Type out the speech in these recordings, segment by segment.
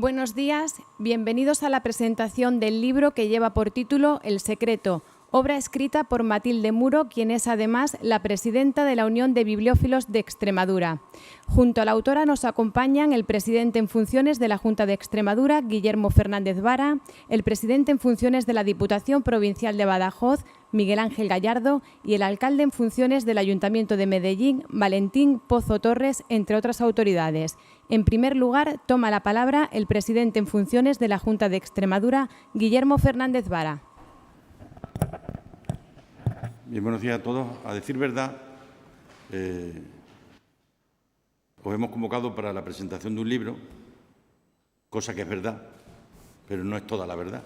Buenos días, bienvenidos a la presentación del libro que lleva por título El secreto, obra escrita por Matilde Muro, quien es además la presidenta de la Unión de Bibliófilos de Extremadura. Junto a la autora nos acompañan el presidente en funciones de la Junta de Extremadura, Guillermo Fernández Vara, el presidente en funciones de la Diputación Provincial de Badajoz, Miguel Ángel Gallardo, y el alcalde en funciones del Ayuntamiento de Medellín, Valentín Pozo Torres, entre otras autoridades. En primer lugar, toma la palabra el presidente en funciones de la Junta de Extremadura, Guillermo Fernández Vara. Bien, buenos días a todos. A decir verdad, os hemos convocado para la presentación de un libro, cosa que es verdad, pero no es toda la verdad.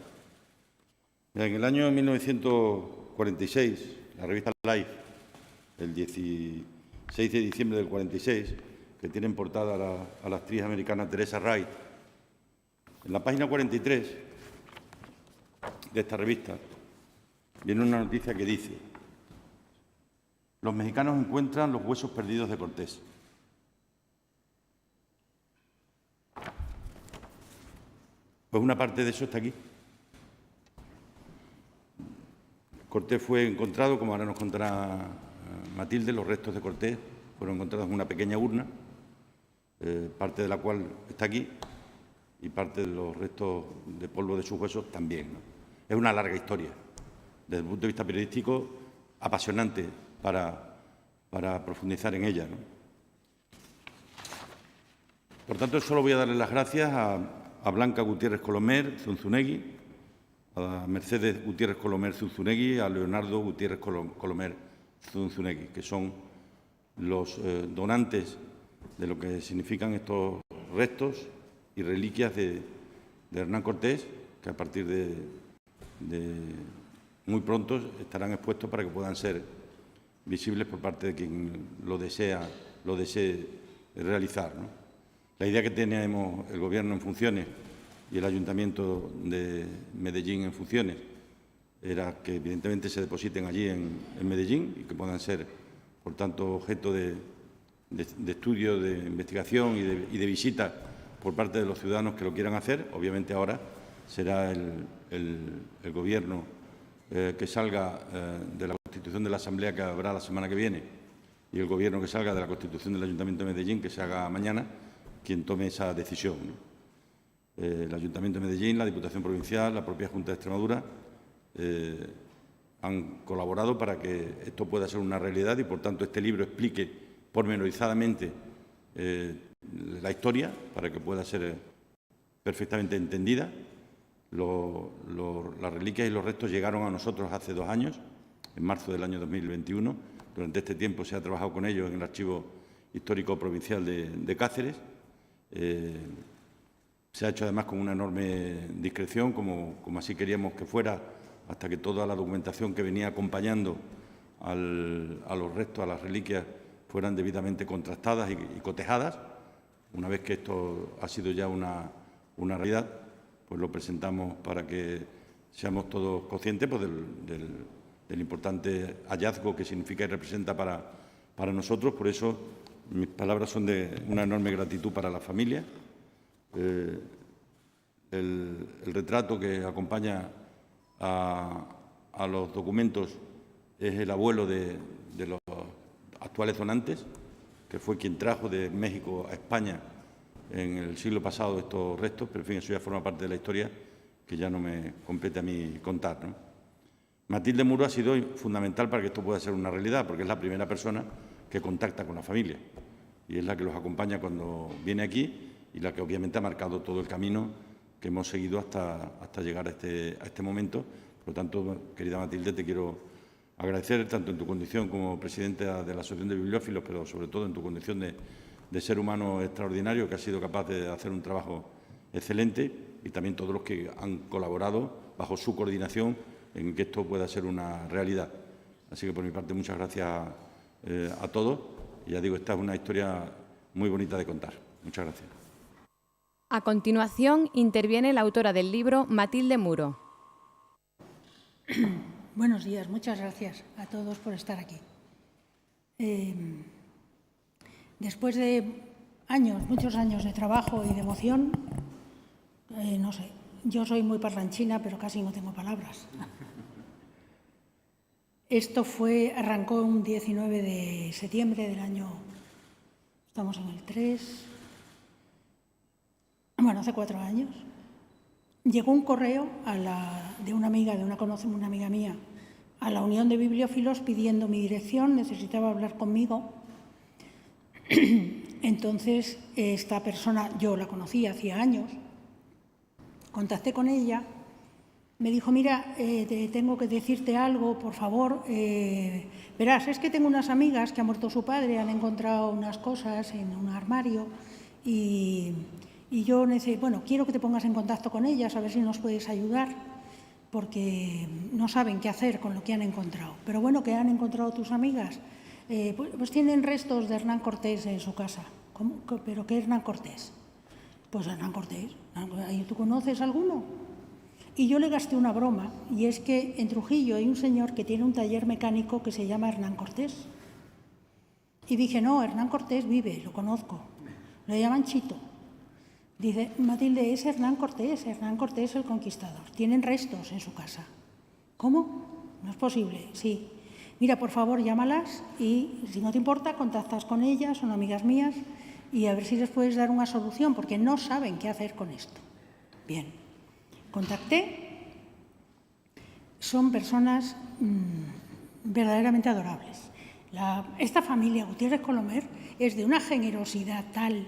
En el año 1946, la revista Life, el 16 de diciembre del 46, que tiene en portada a la actriz americana Teresa Wright, en la página 43 de esta revista viene una noticia que dice: los mexicanos encuentran los huesos perdidos de Cortés. Pues una parte de eso está aquí. Cortés fue encontrado, como ahora nos contará Matilde, los restos de Cortés fueron encontrados en una pequeña urna, parte de la cual está aquí, y parte de los restos de polvo de sus huesos también, ¿no? Es una larga historia, desde el punto de vista periodístico, apasionante para profundizar en ella, ¿no? Por tanto, solo voy a darle las gracias a Blanca Gutiérrez Colomer Zunzunegui, a Mercedes Gutiérrez Colomer Zunzunegui, a Leonardo Gutiérrez Colomer Zunzunegui, que son los donantes de lo que significan estos restos y reliquias de Hernán Cortés, que a partir de muy pronto estarán expuestos para que puedan ser visibles por parte de quien lo desee realizar, ¿no? La idea que tenemos el Gobierno en funciones y el Ayuntamiento de Medellín en funciones era que evidentemente se depositen allí en Medellín y que puedan ser, por tanto, objeto de estudio, de investigación y de visita por parte de los ciudadanos que lo quieran hacer. Obviamente ahora será el Gobierno que salga de la Constitución de la Asamblea, que habrá la semana que viene, y el Gobierno que salga de la Constitución del Ayuntamiento de Medellín, que se haga mañana, quien tome esa decisión, ¿no? El Ayuntamiento de Medellín, la Diputación Provincial, la propia Junta de Extremadura han colaborado para que esto pueda ser una realidad y, por tanto, este libro explique pormenorizadamente la historia para que pueda ser perfectamente entendida. Las reliquias y los restos llegaron a nosotros hace 2 años, en marzo del año 2021. Durante este tiempo se ha trabajado con ellos en el Archivo Histórico Provincial de Cáceres. Se ha hecho además con una enorme discreción, como así queríamos que fuera, hasta que toda la documentación que venía acompañando a los restos, a las reliquias, fueran debidamente contrastadas y cotejadas. Una vez que esto ha sido ya una realidad, pues lo presentamos para que seamos todos conscientes, pues, del importante hallazgo que significa y representa para nosotros. Por eso mis palabras son de una enorme gratitud para la familia. El retrato que acompaña a los documentos es el abuelo de los actuales donantes, que fue quien trajo de México a España en el siglo pasado estos restos, pero en fin, eso ya forma parte de la historia que ya no me compete a mí contar, ¿no? Matilde Muro ha sido fundamental para que esto pueda ser una realidad, porque es la primera persona que contacta con la familia y es la que los acompaña cuando viene aquí y la que obviamente ha marcado todo el camino que hemos seguido hasta llegar a este momento. Por lo tanto, querida Matilde, te quiero agradecer tanto en tu condición como presidenta de la Asociación de Bibliófilos, pero sobre todo en tu condición de ser humano extraordinario, que has sido capaz de hacer un trabajo excelente, y también todos los que han colaborado bajo su coordinación en que esto pueda ser una realidad. Así que, por mi parte, muchas gracias a todos. Y ya digo, esta es una historia muy bonita de contar. Muchas gracias. A continuación, interviene la autora del libro, Matilde Muro. Buenos días, muchas gracias a todos por estar aquí. Después de muchos años de trabajo y de emoción, no sé, yo soy muy parlanchina, pero casi no tengo palabras. Esto arrancó un 19 de septiembre del año, estamos en el 3, bueno, hace 4 años. Llegó un correo de una amiga mía, a la Unión de Bibliófilos pidiendo mi dirección, necesitaba hablar conmigo. Entonces, esta persona, yo la conocí hacía años, contacté con ella, me dijo, mira, tengo que decirte algo, por favor, verás, es que tengo unas amigas que ha muerto su padre, han encontrado unas cosas en un armario y yo quiero que te pongas en contacto con ellas, a ver si nos puedes ayudar, porque no saben qué hacer con lo que han encontrado. Pero bueno, ¿qué han encontrado tus amigas? Pues tienen restos de Hernán Cortés en su casa. ¿Cómo? ¿Pero qué Hernán Cortés? Pues Hernán Cortés. ¿Tú conoces alguno? Y yo le gasté una broma, y es que en Trujillo hay un señor que tiene un taller mecánico que se llama Hernán Cortés. Y dije, no, Hernán Cortés vive, lo conozco. Le llaman Chito. Dice, Matilde, es Hernán Cortés el conquistador. Tienen restos en su casa. ¿Cómo? No es posible, sí. Mira, por favor, llámalas y, si no te importa, contactas con ellas, son amigas mías, y a ver si les puedes dar una solución, porque no saben qué hacer con esto. Bien, contacté. Son personas verdaderamente adorables. Esta familia Gutiérrez Colomer es de una generosidad tal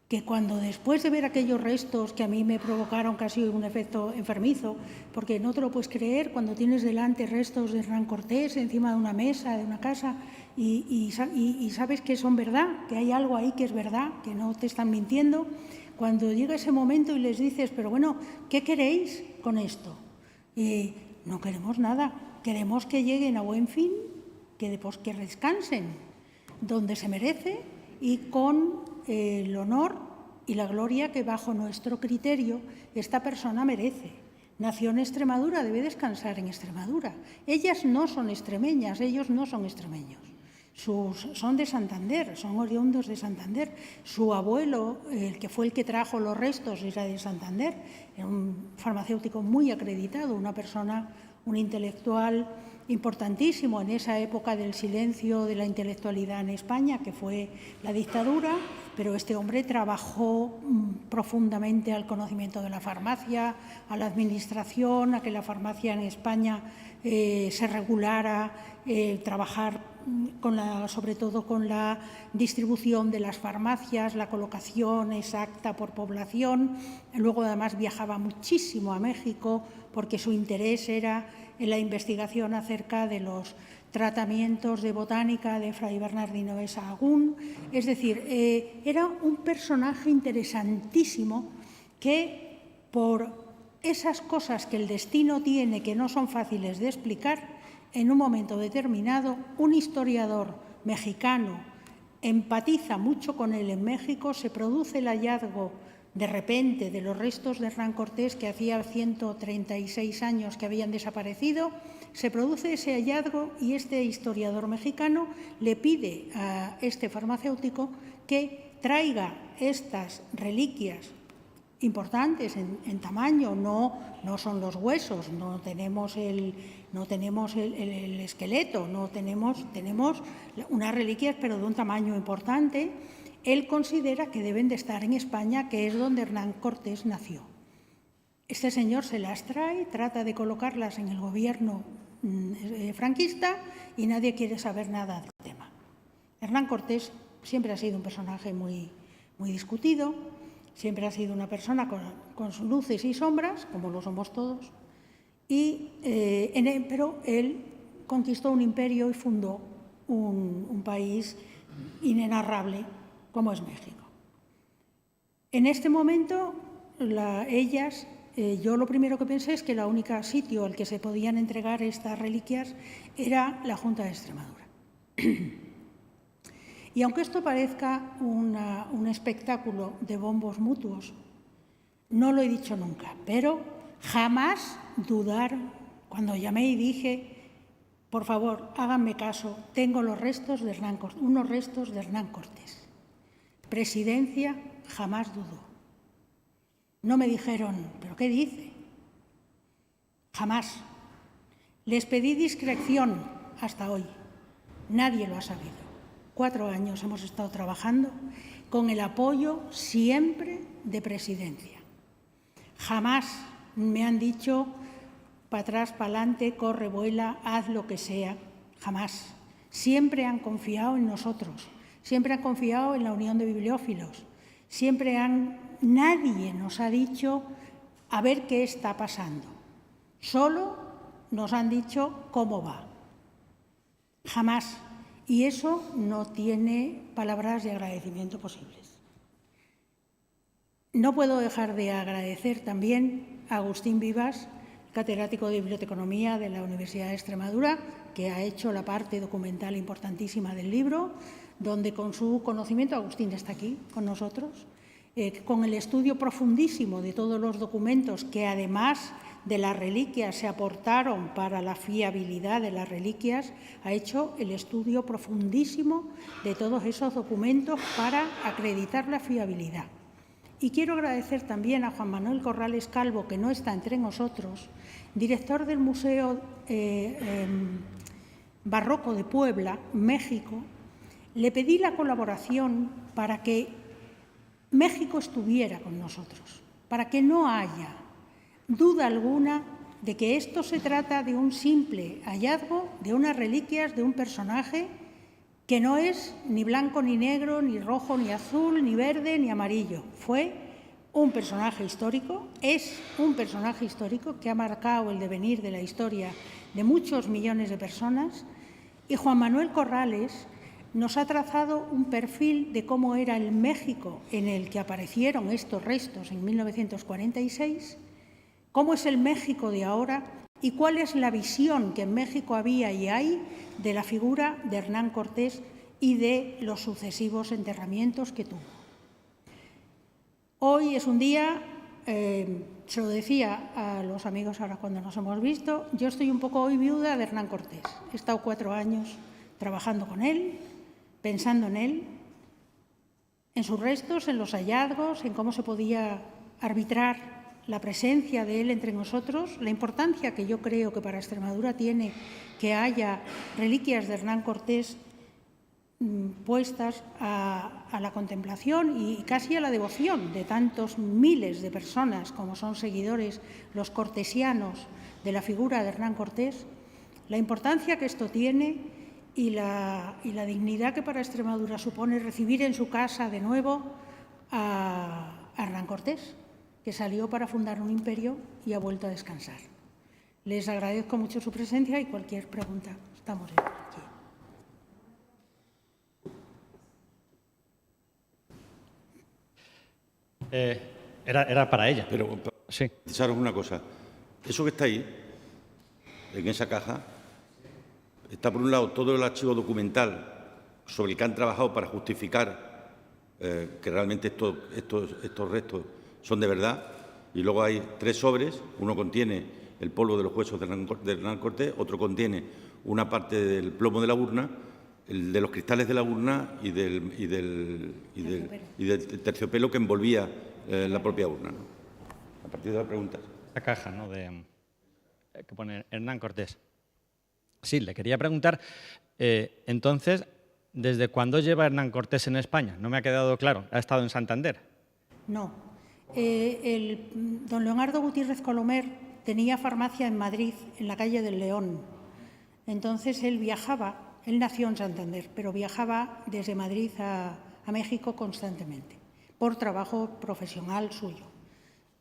que cuando después de ver aquellos restos que a mí me provocaron casi un efecto enfermizo, porque no te lo puedes creer cuando tienes delante restos de Hernán Cortés encima de una mesa, de una casa, y sabes que son verdad, que hay algo ahí que es verdad, que no te están mintiendo, cuando llega ese momento y les dices, pero bueno, ¿qué queréis con esto? No queremos nada, queremos que lleguen a buen fin, que descansen donde se merece y con el honor y la gloria que bajo nuestro criterio esta persona merece. Nació en Extremadura, debe descansar en Extremadura. Ellas no son extremeñas, ellos no son extremeños. Son de Santander, son oriundos de Santander. Su abuelo, el que fue el que trajo los restos, era de Santander. Era un farmacéutico muy acreditado, una persona, un intelectual importantísimo en esa época del silencio de la intelectualidad en España, que fue la dictadura, pero este hombre trabajó profundamente al conocimiento de la farmacia, a la administración, a que la farmacia en España se regulara, trabajar sobre todo con la distribución de las farmacias, la colocación exacta por población. Luego, además, viajaba muchísimo a México porque su interés era en la investigación acerca de los tratamientos de botánica de Fray Bernardino de Sahagún. Es decir, era un personaje interesantísimo que, por esas cosas que el destino tiene que no son fáciles de explicar, en un momento determinado, un historiador mexicano empatiza mucho con él en México, se produce el hallazgo de repente de los restos de Hernán Cortés, que hacía 136 años que habían desaparecido, se produce ese hallazgo y este historiador mexicano le pide a este farmacéutico que traiga estas reliquias importantes en tamaño, no son los huesos, no tenemos el esqueleto, tenemos unas reliquias pero de un tamaño importante. Él considera que deben de estar en España, que es donde Hernán Cortés nació. Este señor se las trae, trata de colocarlas en el gobierno franquista y nadie quiere saber nada del tema. Hernán Cortés siempre ha sido un personaje muy, muy discutido, siempre ha sido una persona con sus luces y sombras, como lo somos todos, pero él conquistó un imperio y fundó un país inenarrable como es México. En este momento, yo lo primero que pensé es que el único sitio al que se podían entregar estas reliquias era la Junta de Extremadura. Y aunque esto parezca un espectáculo de bombos mutuos, no lo he dicho nunca, pero jamás dudar cuando llamé y dije, por favor, háganme caso, tengo unos restos de Hernán Cortés. Presidencia jamás dudó. No me dijeron, ¿pero qué dice? Jamás. Les pedí discreción hasta hoy. Nadie lo ha sabido. 4 años hemos estado trabajando con el apoyo siempre de Presidencia. Jamás me han dicho para atrás, para adelante, corre, vuela, haz lo que sea. Jamás. Siempre han confiado en nosotros. Siempre han confiado en la Unión de Bibliófilos. Nadie nos ha dicho a ver qué está pasando. Solo nos han dicho cómo va. Jamás. Y eso no tiene palabras de agradecimiento posibles. No puedo dejar de agradecer también a Agustín Vivas, catedrático de Biblioteconomía de la Universidad de Extremadura, que ha hecho la parte documental importantísima del libro, donde con su conocimiento, Agustín está aquí con nosotros, con el estudio profundísimo de todos los documentos que además de las reliquias se aportaron para la fiabilidad de las reliquias, ha hecho el estudio profundísimo de todos esos documentos para acreditar la fiabilidad. Y quiero agradecer también a Juan Manuel Corrales Calvo, que no está entre nosotros, director del Museo Barroco de Puebla, México. Le pedí la colaboración para que México estuviera con nosotros, para que no haya duda alguna de que esto se trata de un simple hallazgo, de unas reliquias de un personaje que no es ni blanco ni negro, ni rojo ni azul, ni verde ni amarillo. Fue un personaje histórico, es un personaje histórico que ha marcado el devenir de la historia de muchos millones de personas, y Juan Manuel Corrales nos ha trazado un perfil de cómo era el México en el que aparecieron estos restos en 1946, cómo es el México de ahora y cuál es la visión que en México había y hay de la figura de Hernán Cortés y de los sucesivos enterramientos que tuvo. Hoy es un día, se lo decía a los amigos ahora cuando nos hemos visto, yo estoy un poco hoy viuda de Hernán Cortés. He estado 4 años trabajando con él, pensando en él, en sus restos, en los hallazgos, en cómo se podía arbitrar la presencia de él entre nosotros, la importancia que yo creo que para Extremadura tiene que haya reliquias de Hernán Cortés puestas a la contemplación y casi a la devoción de tantos miles de personas como son seguidores, los cortesianos de la figura de Hernán Cortés, la importancia que esto tiene y la dignidad que para Extremadura supone recibir en su casa de nuevo a Hernán Cortés, que salió para fundar un imperio y ha vuelto a descansar. Les agradezco mucho su presencia y cualquier pregunta. Estamos aquí. Era para ella. Pero sí. Precisaros una cosa. Eso que está ahí, en esa caja, está por un lado todo el archivo documental sobre el que han trabajado para justificar que realmente estos restos son de verdad, y luego hay 3 sobres, uno contiene el polvo de los huesos de Hernán Cortés, otro contiene una parte del plomo de la urna, el de los cristales de la urna y del terciopelo que envolvía la propia urna, ¿no? A partir de la pregunta. La caja, ¿no?, que pone Hernán Cortés. Sí, le quería preguntar, entonces, ¿desde cuándo lleva Hernán Cortés en España? No me ha quedado claro. ¿Ha estado en Santander? No. Don Leonardo Gutiérrez Colomer tenía farmacia en Madrid, en la calle del León. Entonces él viajaba, él nació en Santander, pero viajaba desde Madrid a México constantemente, por trabajo profesional suyo.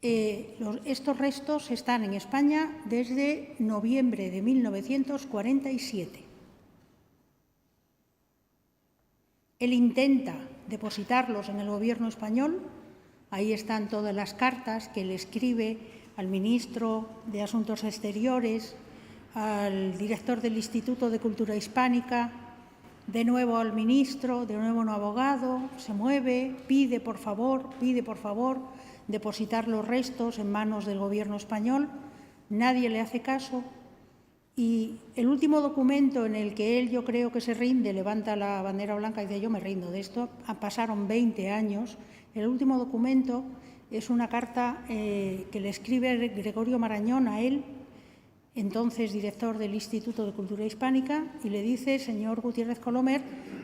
Estos restos están en España desde noviembre de 1947. Él intenta depositarlos en el Gobierno español. Ahí están todas las cartas que él escribe al ministro de Asuntos Exteriores, al director del Instituto de Cultura Hispánica, de nuevo al ministro, de nuevo a un abogado, se mueve, pide por favor depositar los restos en manos del Gobierno español. Nadie le hace caso. Y el último documento en el que él, yo creo que se rinde, levanta la bandera blanca y dice: yo me rindo de esto, pasaron 20 años, el último documento es una carta que le escribe Gregorio Marañón a él, entonces director del Instituto de Cultura Hispánica, y le dice: señor Gutiérrez Colomer,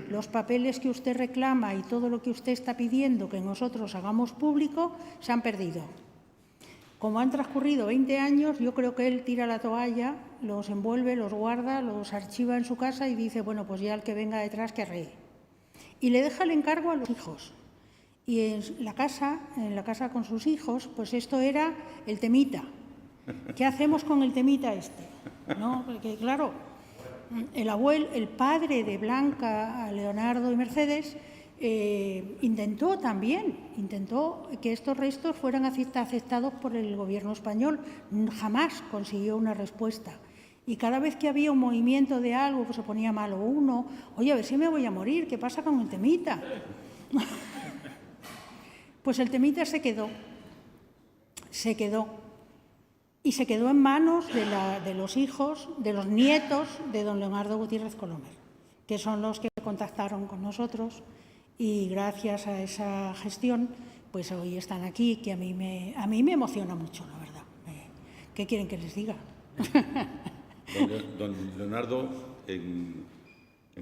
los papeles que usted reclama y todo lo que usted está pidiendo que nosotros hagamos público se han perdido. Como han transcurrido 20 años, yo creo que él tira la toalla, los envuelve, los guarda, los archiva en su casa y dice: bueno, pues ya el que venga detrás que arree. Y le deja el encargo a los hijos. Y en la casa con sus hijos, pues esto era el temita. ¿Qué hacemos con el temita este? ¿No? Porque, claro, el padre de Blanca, Leonardo y Mercedes, intentó que estos restos fueran aceptados por el gobierno español. Jamás consiguió una respuesta. Y cada vez que había un movimiento de algo, pues se ponía malo uno: oye, a ver si me voy a morir, ¿qué pasa con el temita? Pues el temita se quedó. Y se quedó en manos de los hijos, de los nietos de don Leonardo Gutiérrez Colomer, que son los que contactaron con nosotros, y gracias a esa gestión, pues hoy están aquí, que a mí me emociona mucho, la verdad. ¿Qué quieren que les diga? Don Leonardo, en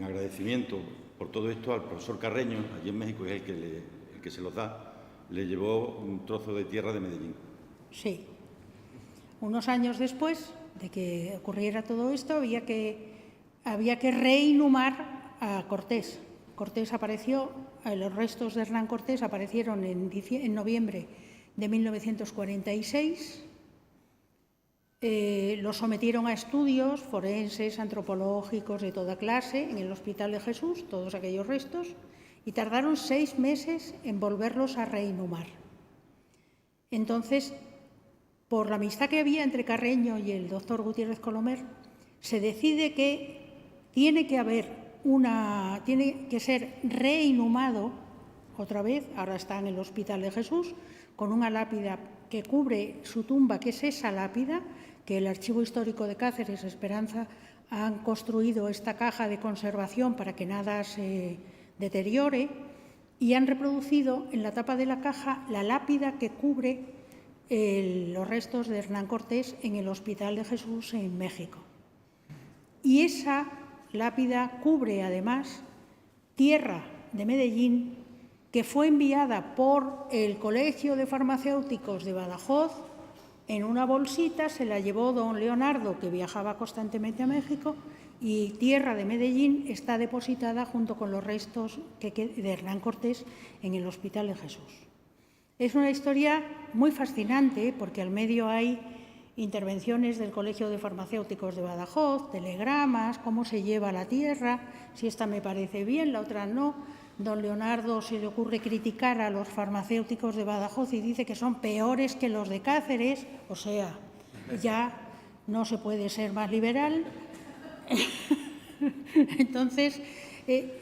agradecimiento por todo esto, al profesor Carreño, allí en México, es el que se los da, le llevó un trozo de tierra de Medellín. Sí. Unos años después de que ocurriera todo esto, había que reinhumar a Cortés. Cortés apareció, los restos de Hernán Cortés aparecieron en noviembre de 1946. Los sometieron a estudios forenses, antropológicos, de toda clase, en el Hospital de Jesús, todos aquellos restos, y tardaron 6 meses en volverlos a reinhumar. Entonces, por la amistad que había entre Carreño y el doctor Gutiérrez Colomer, se decide que tiene que ser reinhumado otra vez, ahora está en el Hospital de Jesús, con una lápida que cubre su tumba, que es esa lápida que el Archivo Histórico de Cáceres, Esperanza, han construido esta caja de conservación para que nada se deteriore, y han reproducido en la tapa de la caja la lápida que cubre los restos de Hernán Cortés en el Hospital de Jesús en México. Y esa lápida cubre, además, tierra de Medellín que fue enviada por el Colegio de Farmacéuticos de Badajoz en una bolsita, se la llevó don Leonardo, que viajaba constantemente a México, y tierra de Medellín está depositada junto con los restos de Hernán Cortés en el Hospital de Jesús. Es una historia muy fascinante porque al medio hay intervenciones del Colegio de Farmacéuticos de Badajoz, telegramas, cómo se lleva la tierra, si esta me parece bien, la otra no. Don Leonardo se le ocurre criticar a los farmacéuticos de Badajoz y dice que son peores que los de Cáceres, o sea, ya no se puede ser más liberal. Entonces,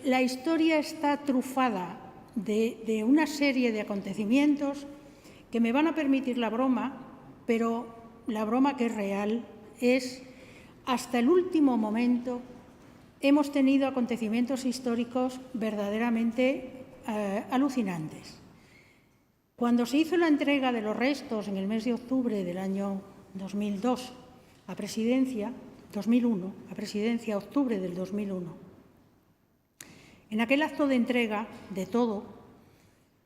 la historia está trufada de una serie de acontecimientos que me van a permitir la broma, pero la broma que es real es, hasta el último momento, hemos tenido acontecimientos históricos verdaderamente alucinantes. Cuando se hizo la entrega de los restos en el mes de octubre del año 2002 a Presidencia, 2001, a Presidencia, octubre del 2001, en aquel acto de entrega de todo,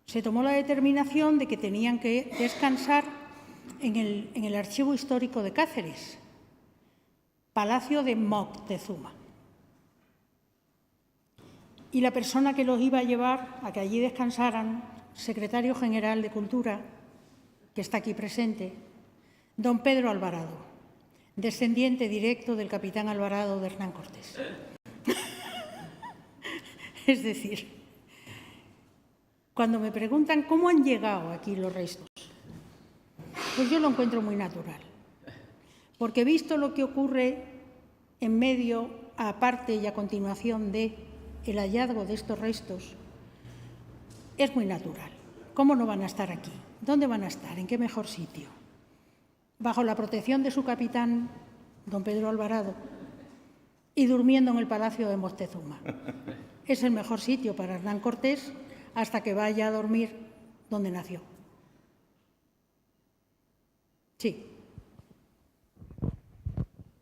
se tomó la determinación de que tenían que descansar en el Archivo Histórico de Cáceres, Palacio de Moctezuma. Y la persona que los iba a llevar a que allí descansaran, secretario general de Cultura, que está aquí presente, don Pedro Alvarado, descendiente directo del capitán Alvarado de Hernán Cortés. Es decir, cuando me preguntan cómo han llegado aquí los restos, pues yo lo encuentro muy natural, porque visto lo que ocurre en medio, aparte y a continuación de el hallazgo de estos restos, es muy natural. ¿Cómo no van a estar aquí? ¿Dónde van a estar? ¿En qué mejor sitio? Bajo la protección de su capitán, don Pedro Alvarado, y durmiendo en el Palacio de Moctezuma. Es el mejor sitio para Hernán Cortés hasta que vaya a dormir donde nació. Sí.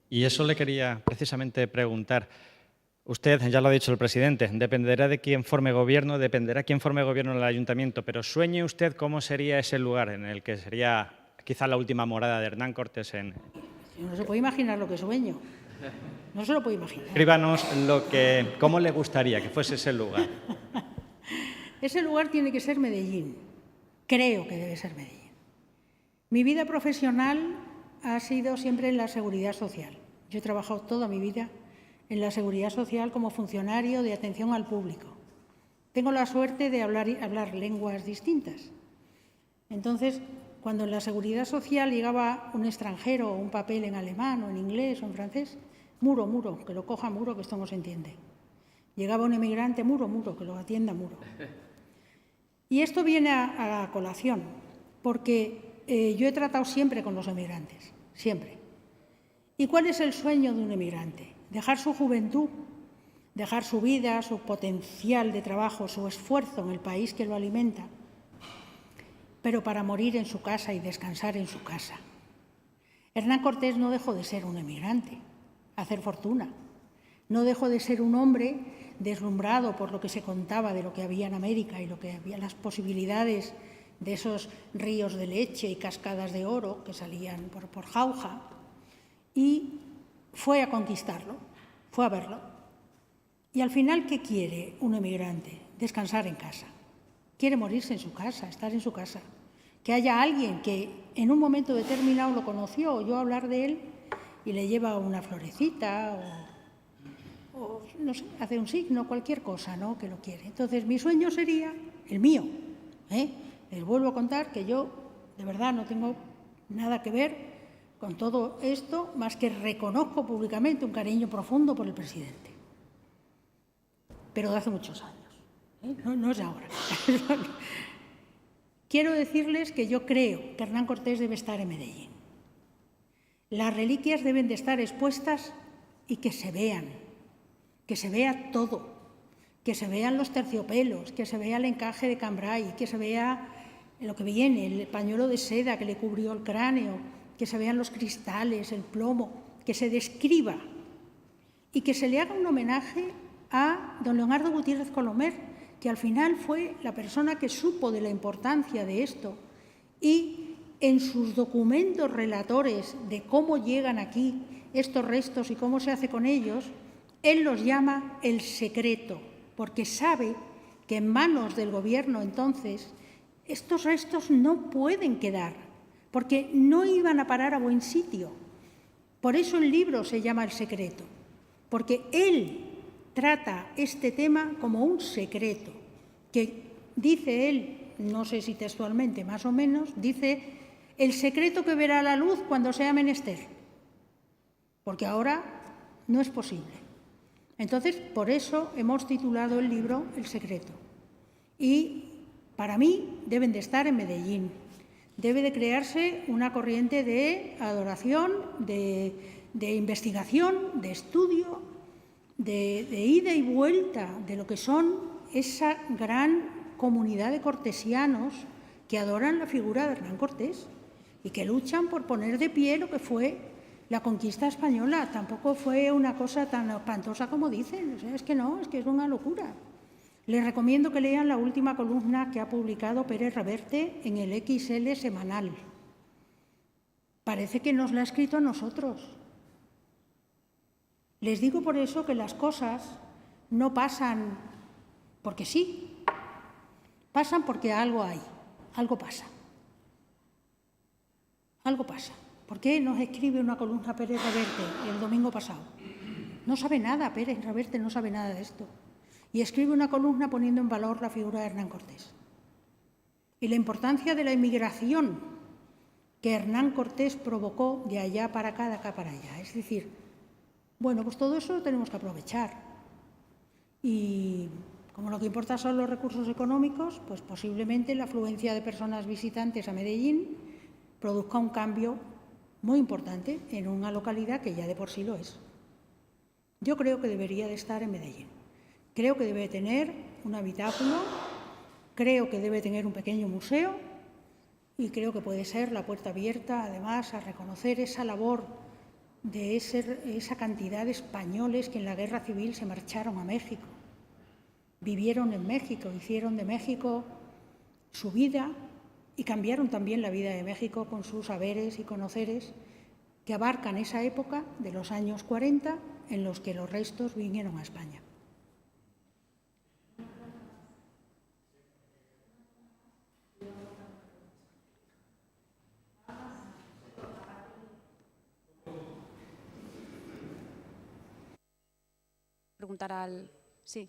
Y eso le quería precisamente preguntar. Usted, ya lo ha dicho el presidente, dependerá de quién forme gobierno, dependerá quién forme gobierno en el ayuntamiento, pero ¿sueñe usted cómo sería ese lugar en el que sería quizá la última morada de Hernán Cortés en...? No se puede imaginar lo que sueño. No se lo puede imaginar. Escríbanos cómo le gustaría que fuese ese lugar. Ese lugar tiene que ser Medellín. Creo que debe ser Medellín. Mi vida profesional ha sido siempre en la seguridad social. Yo he trabajado toda mi vida en la seguridad social como funcionario de atención al público. Tengo la suerte de hablar lenguas distintas. Entonces, cuando en la seguridad social llegaba un extranjero o un papel en alemán o en inglés o en francés, muro, muro, que lo coja muro, que esto no se entiende. Llegaba un emigrante, muro, muro, que lo atienda muro. Y esto viene a colación, porque yo he tratado siempre con los emigrantes, siempre. ¿Y cuál es el sueño de un emigrante? Dejar su juventud, dejar su vida, su potencial de trabajo, su esfuerzo en el país que lo alimenta, pero para morir en su casa y descansar en su casa. Hernán Cortés no dejó de ser un emigrante, hacer fortuna. No dejó de ser un hombre deslumbrado por lo que se contaba de lo que había en América y lo que había, las posibilidades de esos ríos de leche y cascadas de oro que salían por Jauja, y fue a conquistarlo, fue a verlo. Y al final, ¿qué quiere un emigrante? Descansar en casa. Quiere morirse en su casa, estar en su casa. Que haya alguien que en un momento determinado lo conoció, oyó hablar de él y le lleva una florecita o no sé, hace un signo, cualquier cosa, ¿no?, que lo quiere. Entonces, mi sueño sería el mío. Les vuelvo a contar que yo, de verdad, no tengo nada que ver con todo esto, más que reconozco públicamente un cariño profundo por el presidente. Pero de hace muchos años, no es de ahora. Quiero decirles que yo creo que Hernán Cortés debe estar en Medellín. Las reliquias deben de estar expuestas y que se vean, que se vea todo, que se vean los terciopelos, que se vea el encaje de cambray, que se vea lo que viene, el pañuelo de seda que le cubrió el cráneo, que se vean los cristales, el plomo, que se describa y que se le haga un homenaje a don Leonardo Gutiérrez Colomer, que al final fue la persona que supo de la importancia de esto y en sus documentos relatores de cómo llegan aquí estos restos y cómo se hace con ellos, él los llama el secreto, porque sabe que en manos del gobierno entonces estos restos no pueden quedar, porque no iban a parar a buen sitio. Por eso el libro se llama El secreto, porque él trata este tema como un secreto, que dice él, no sé si textualmente, más o menos, dice el secreto que verá la luz cuando sea menester, porque ahora no es posible. Entonces, por eso hemos titulado el libro El secreto. Y para mí deben de estar en Medellín. Debe de crearse una corriente de adoración, de investigación, de estudio, de ida y vuelta de lo que son esa gran comunidad de cortesianos que adoran la figura de Hernán Cortés y que luchan por poner de pie lo que fue la conquista española. Tampoco fue una cosa tan espantosa como dicen. O sea, es que no, es que es una locura. Les recomiendo que lean la última columna que ha publicado Pérez Reverte en el XL semanal. Parece que nos la ha escrito a nosotros. Les digo por eso que las cosas no pasan porque sí, pasan porque algo hay, algo pasa. Algo pasa. ¿Por qué nos escribe una columna Pérez Reverte el domingo pasado? No sabe nada, Pérez Reverte no sabe nada de esto. Y escribe una columna poniendo en valor la figura de Hernán Cortés. Y la importancia de la inmigración que Hernán Cortés provocó de allá para acá, de acá para allá. Es decir, bueno, pues todo eso lo tenemos que aprovechar. Y como lo que importa son los recursos económicos, pues posiblemente la afluencia de personas visitantes a Medellín produzca un cambio muy importante en una localidad que ya de por sí lo es. Yo creo que debería de estar en Medellín. Creo que debe tener un habitáculo, creo que debe tener un pequeño museo y creo que puede ser la puerta abierta, además, a reconocer esa labor de esa cantidad de españoles que en la Guerra Civil se marcharon a México, vivieron en México, hicieron de México su vida y cambiaron también la vida de México con sus saberes y conoceres que abarcan esa época de los años 40 en los que los restos vinieron a España. Preguntar al... Sí.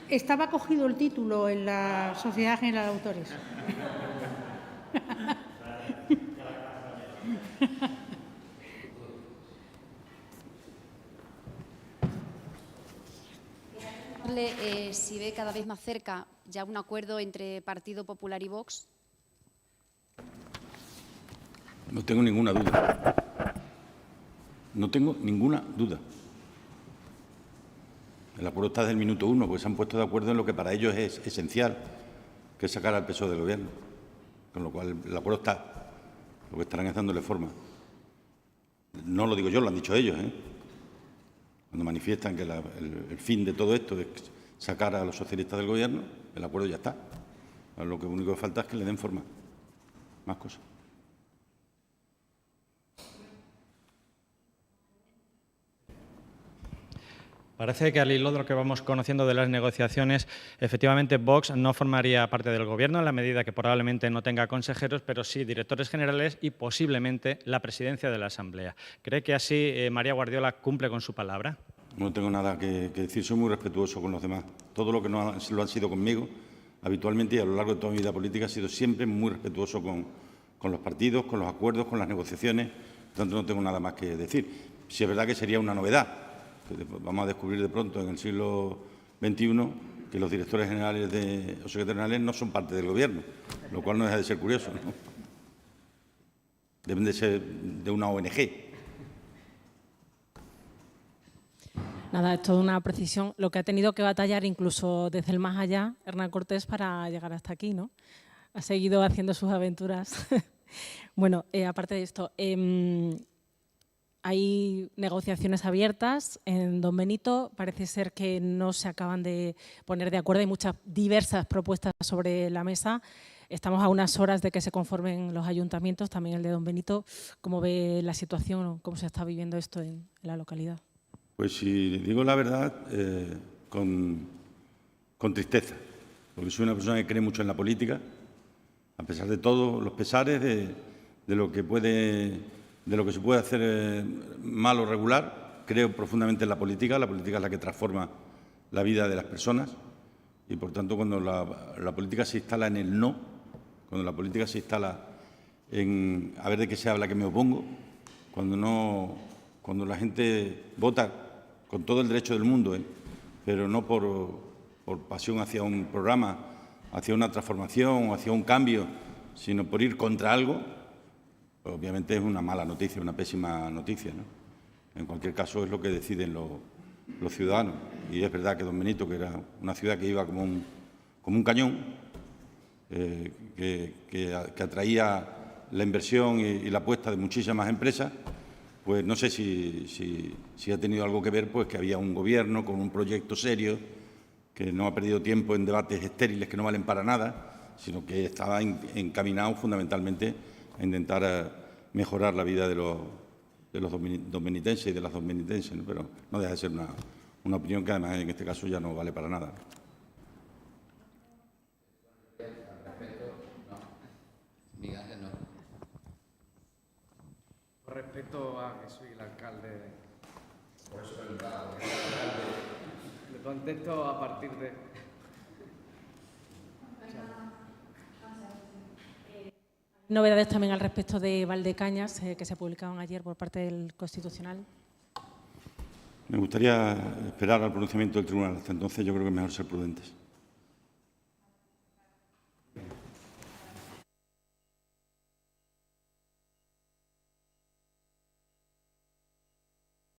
Estaba cogido el título en la Sociedad General de Autores. Si ve cada vez más cerca ya un acuerdo entre Partido Popular y Vox. No tengo ninguna duda. No tengo ninguna duda. El acuerdo está desde el minuto 1, porque se han puesto de acuerdo en lo que para ellos es esencial, que es sacar al PSOE del Gobierno. Con lo cual, el acuerdo está. Lo que estarán es dándole forma. No lo digo yo, lo han dicho ellos, ¿eh? Cuando manifiestan que el fin de todo esto es sacar a los socialistas del Gobierno, el acuerdo ya está. Lo que único que falta es que le den forma. Más cosas. Parece que al hilo de lo que vamos conociendo de las negociaciones, efectivamente Vox no formaría parte del Gobierno en la medida que probablemente no tenga consejeros, pero sí directores generales y posiblemente la presidencia de la Asamblea. ¿Cree que así María Guardiola cumple con su palabra? No tengo nada que decir, soy muy respetuoso con los demás. Todo lo que no lo han sido conmigo, habitualmente y a lo largo de toda mi vida política, he sido siempre muy respetuoso con los partidos, con los acuerdos, con las negociaciones. Por tanto, no tengo nada más que decir. Sí es verdad que sería una novedad. Vamos a descubrir de pronto en el siglo XXI que los directores generales o secretarios generales no son parte del Gobierno, lo cual no deja de ser curioso, ¿no? Deben de ser de una ONG. Nada, es toda una precisión. Lo que ha tenido que batallar incluso desde el más allá Hernán Cortés para llegar hasta aquí, ¿no? Ha seguido haciendo sus aventuras. Bueno, aparte de esto, hay negociaciones abiertas en Don Benito. Parece ser que no se acaban de poner de acuerdo. Hay muchas diversas propuestas sobre la mesa. Estamos a unas horas de que se conformen los ayuntamientos, también el de Don Benito. ¿Cómo ve la situación o cómo se está viviendo esto en la localidad? Pues si digo la verdad, con tristeza, porque soy una persona que cree mucho en la política, a pesar de todos los pesares de lo que se puede hacer mal o regular. Creo profundamente en la política es la que transforma la vida de las personas y, por tanto, cuando la política se instala en el no, cuando la política se instala en a ver de qué se habla, que me opongo, cuando la gente vota con todo el derecho del mundo, pero no por pasión hacia un programa, hacia una transformación o hacia un cambio, sino por ir contra algo, obviamente es una mala noticia, una pésima noticia, ¿no? En cualquier caso, es lo que deciden los ciudadanos. Y es verdad que Don Benito, que era una ciudad que iba como un cañón, que atraía la inversión y la apuesta de muchísimas empresas, pues no sé si ha tenido algo que ver, pues que había un Gobierno con un proyecto serio, que no ha perdido tiempo en debates estériles que no valen para nada, sino que estaba encaminado fundamentalmente a intentar mejorar la vida de los dombenitenses y de las dombenitenses, ¿no? Pero no deja de ser una opinión que además en este caso ya no vale para nada. Con respecto a que soy el alcalde, por eso le contesto a partir de... Novedades también al respecto de Valdecañas, que se publicaron ayer por parte del Constitucional. Me gustaría esperar al pronunciamiento del tribunal. Hasta entonces yo creo que es mejor ser prudentes.